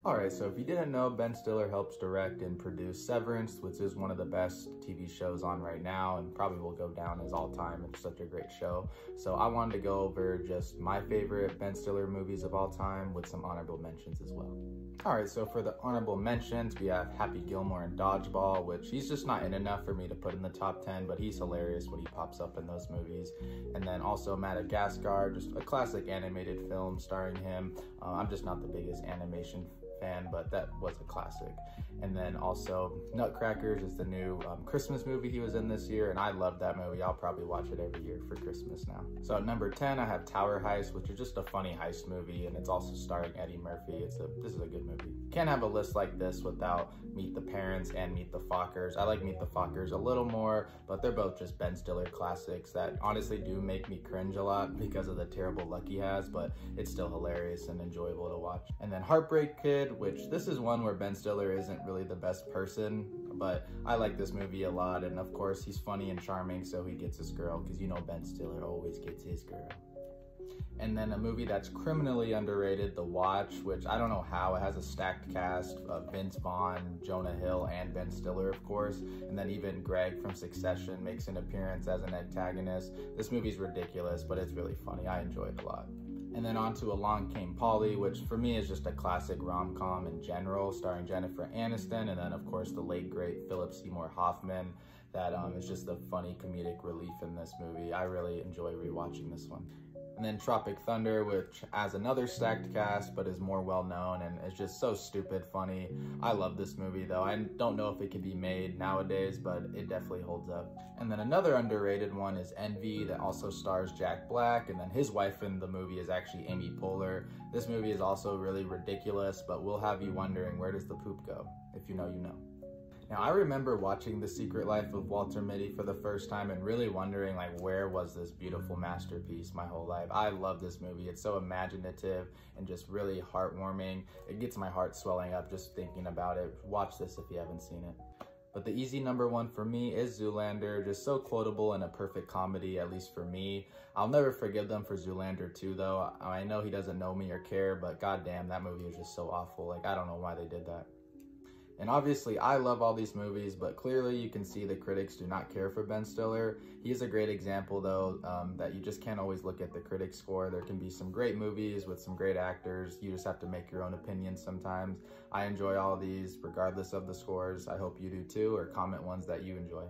Alright, so if you didn't know, Ben Stiller helps direct and produce Severance, which is one of the best TV shows on right now and probably will go down as all time. It's such a great show. So I wanted to go over just my favorite Ben Stiller movies of all time with some honorable mentions as well. Alright, so for the honorable mentions, we have Happy Gilmore and Dodgeball, which he's just not in enough for me to put in the top 10, but he's hilarious when he pops up in those movies. And then also Madagascar, just a classic animated film starring him. I'm just not the biggest animation fan, but that was a classic. And then also Nutcrackers is the new Christmas movie he was in this year, and I love that movie. I'll probably watch it every year for Christmas now. So at number 10, I have Tower Heist, which is just a funny heist movie, and it's also starring Eddie Murphy. This is a good movie. Can't have a list like this without Meet the Parents and Meet the Fockers. I like Meet the Fockers a little more, but they're both just Ben Stiller classics that honestly do make me cringe a lot because of the terrible luck he has, but it's still hilarious and enjoyable to watch. And then Heartbreak Kid, which this is one where Ben Stiller isn't really the best person, but I like this movie a lot, and of course he's funny and charming, so he gets his girl, because you know Ben Stiller always gets his girl. And then a movie that's criminally underrated, The Watch, which I don't know how. It has a stacked cast of Vince Vaughn, Jonah Hill, and Ben Stiller, of course. And then even Greg from Succession makes an appearance as an antagonist. This movie's ridiculous, but it's really funny. I enjoy it a lot. And then on to Along Came Polly, which for me is just a classic rom-com in general, starring Jennifer Aniston, and then of course the late great Philip Seymour Hoffman. That is just a funny comedic relief in this movie. I really enjoy rewatching this one. And then Tropic Thunder, which has another stacked cast, but is more well-known and is just so stupid funny. I love this movie, though. I don't know if it could be made nowadays, but it definitely holds up. And then another underrated one is Envy, that also stars Jack Black, and then his wife in the movie is actually Amy Poehler. This movie is also really ridiculous, but will have you wondering, where does the poop go? If you know, you know. Now, I remember watching The Secret Life of Walter Mitty for the first time and really wondering, like, where was this beautiful masterpiece my whole life? I love this movie. It's so imaginative and just really heartwarming. It gets my heart swelling up just thinking about it. Watch this if you haven't seen it. But the easy number one for me is Zoolander, just so quotable and a perfect comedy, at least for me. I'll never forgive them for Zoolander 2, though. I know he doesn't know me or care, but goddamn, that movie is just so awful. Like, I don't know why they did that. And obviously, I love all these movies, but clearly you can see the critics do not care for Ben Stiller. He is a great example, though, that you just can't always look at the critic score. There can be some great movies with some great actors. You just have to make your own opinions sometimes. I enjoy all these, regardless of the scores. I hope you do too, or comment ones that you enjoy.